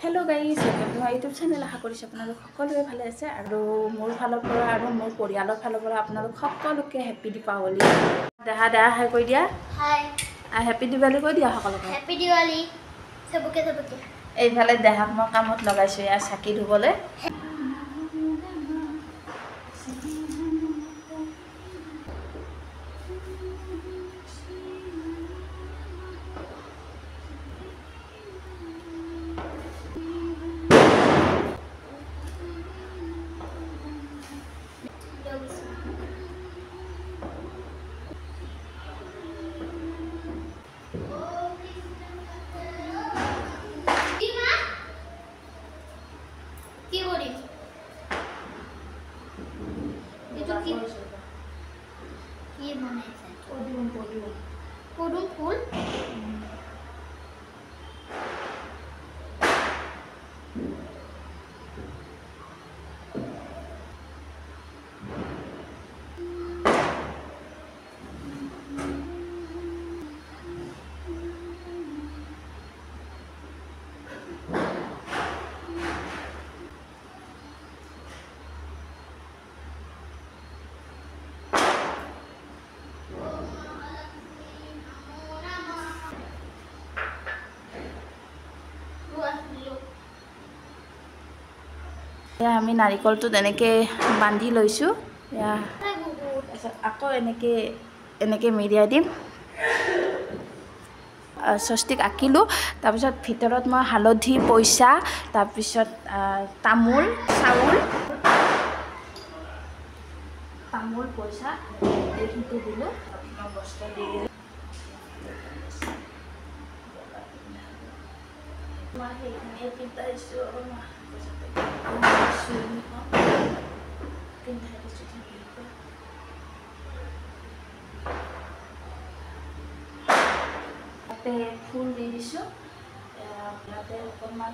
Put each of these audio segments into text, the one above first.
Hello guys, welcome to my YouTube channel. आशा কৰিছোঁ আপোনালোক সকলোৱে ভালে আছে আৰু মোৰ ফালৰ পৰা আৰু মোৰ পৰিয়ালৰ ফালৰ পৰা আপোনালোক সকলোকে হেপী দীপাৱলী। দেহা হাই কৈ দিয়া। হাই আৰু হেপী দীপাৱলী কৈ দিয়া সকলোকে। হেপী দিৱালী সবকে। এইফালে দেহাক মই কামত লগাইছোঁ ইয়াৰ চাকি ধুবলৈ। কি কৰিম এইটো কি কি বনাইছে? পদুম ফুল। আমি নাৰিকলটো তেনেকৈ বান্ধি লৈছোঁ। আকৌ এনেকৈ মেৰিয়াই দিম। স্বস্তিক আঁকিলোঁ। তাৰপিছত ভিতৰত মই হালধি, পইচা, তাৰপিছত তামোল, পইচা এইখিনি দিলোঁ। বস্ত্ৰ দি দিলোঁ। মই সেইখিনিয়ে পিন্ধাইছোঁ। ফুল দি দিছোঁ। ইয়াতে অকণমান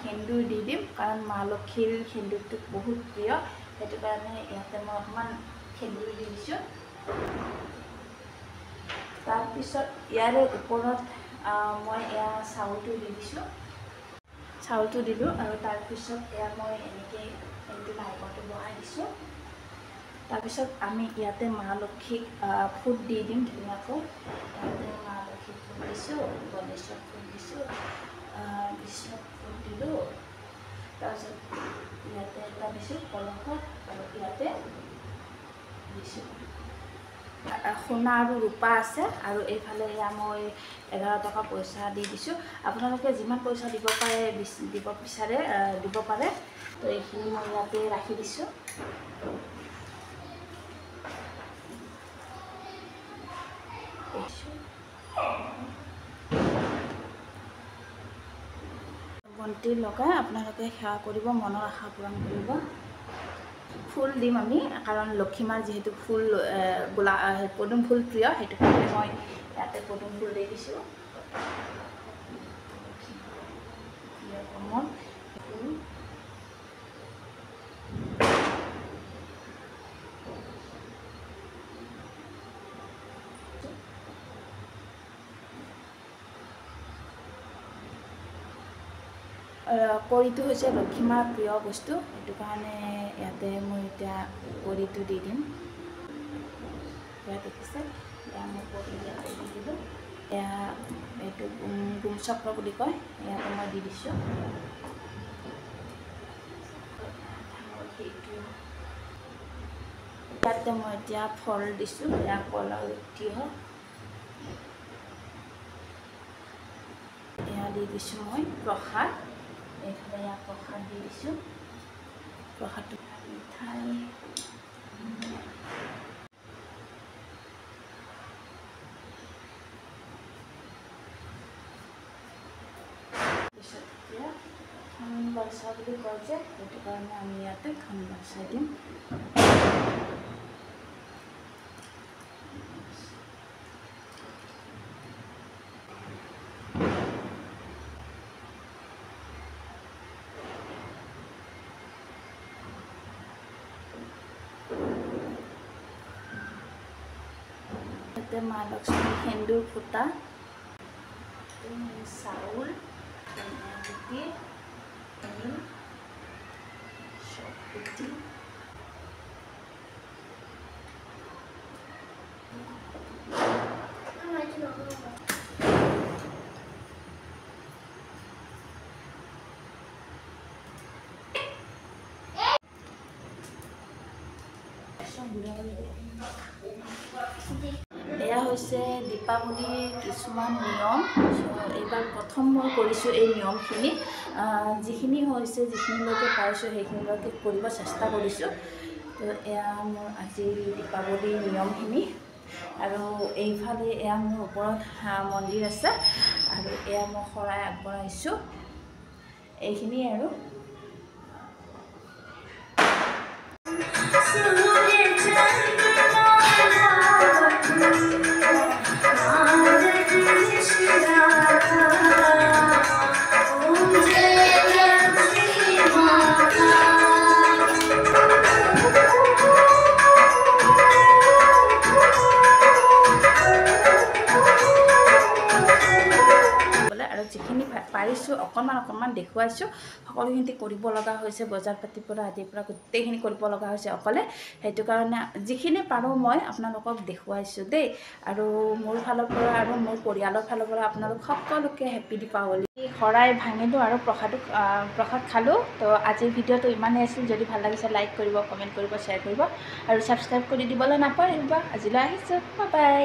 সেন্দুৰ দি দিম, কাৰণ মা লক্ষীৰ সেন্দুৰটো বহুত প্ৰিয়। সেইটো কাৰণে ইয়াতে মই অকণমান সেন্দুৰ দি দিছোঁ। তাৰপিছত ইয়াৰে ওপৰত মই এয়া চাউলটো দি দিছোঁ। চাউলটো দিলোঁ আৰু তাৰপিছত এয়া মই এনেকৈ এইটো নাৰিকলটো বহাই দিছোঁ। তাৰপিছত আমি ইয়াতে মা লক্ষীক ফুট দি দিম ধুনীয়াকৈ। ইয়াতে মা লক্ষীক ফুট দিছোঁ, গণেশক ফুট দিছোঁ, বিষ্ণুক ফুট দিলোঁ। তাৰপিছত ইয়াতে এটা দিছোঁ কলহত আৰু ইয়াতে দিছোঁ। সোণা আৰু ৰূপা আছে আৰু এইফালে এয়া মই 11 টকা পইচা দি দিছোঁ। আপোনালোকে যিমান পইচা দিব বিচাৰে দিব পাৰে। তো এইখিনি মই ইয়াতে ৰাখি দিছোঁ। বন্তি লগাই আপোনালোকে সেৱা কৰিব, মনৰ আশা পূৰণ কৰিব। ফুল দিম আমি, কাৰণ লক্ষীমাৰ যিহেতু ফুল পদুম ফুল প্ৰিয়, সেইটো কাৰণে মই ইয়াতে পদুম ফুল দি দিছোঁ। কৰিটো হৈছে লক্ষীমাৰ প্ৰিয় বস্তু, সেইটো কাৰণে ইয়াতে মই এতিয়া কৰিটো দি দিম। এয়া দেখিছে, এয়া মই কৰি ইয়াতে দি দিলোঁ। এয়া এইটো গুমচক্ৰ বুলি কয়, ইয়াতে মই দি দিছোঁ। ইয়াতে মই এতিয়া ফল দিছোঁ, এয়া কল আৰু তিয়ঁহ। এয়া দি দিছোঁ মই প্ৰসাদ। এইফালে এয়া প্ৰসাদ দি দিছোঁ। প্ৰসাদটো মিঠাই পিছত এতিয়া খান বাৰচা বুলি কয় যে, সেইটো কাৰণে আমি ইয়াতে খান বাৰচা দিম। ইয়াতে মা লক্ষ্মীৰ সেন্দুৰ ফুটা, চাউল, গুটি, এয়া হৈছে দীপাৱলীৰ কিছুমান নিয়ম। এইবাৰ প্ৰথম মই কৰিছোঁ এই নিয়মখিনি। যিখিনি হৈছে, যিখিনিলৈকে পাৰিছোঁ সেইখিনিলৈকে কৰিব চেষ্টা কৰিছোঁ। তো এয়া মোৰ আজিৰ দীপাৱলীৰ নিয়মখিনি। আৰু এইফালে এয়া মোৰ ওপৰত মন্দিৰ আছে আৰু এয়া মই শৰাই আগবঢ়াইছোঁ। এইখিনিয়ে আৰু। আৰু যিখিনি পাৰিছোঁ অকণমান দেখুৱাইছোঁ। সকলোখিনি কৰিব লগা হৈছে, বজাৰ পাতিৰ পৰা আদিৰ পৰা গোটেইখিনি কৰিব লগা হৈছে অকলে। সেইটো কাৰণে যিখিনি পাৰোঁ মই আপোনালোকক দেখুৱাইছোঁ দেই। আৰু মোৰ ফালৰ পৰা আৰু মোৰ পৰিয়ালৰ ফালৰ পৰা আপোনালোক সকলোকে হেপী দীপাৱলী। শৰাই ভাঙিলোঁ আৰু প্ৰসাদ খালোঁ। তো আজিৰ ভিডিঅ'টো ইমানেই আছিল। যদি ভাল লাগিছে লাইক কৰিব, কমেণ্ট কৰিব, শ্বেয়াৰ কৰিব আৰু ছাবস্ক্ৰাইব কৰি দিবলৈ নাপাহৰিব। আজিলৈ আহিছোঁ, বাই বাই।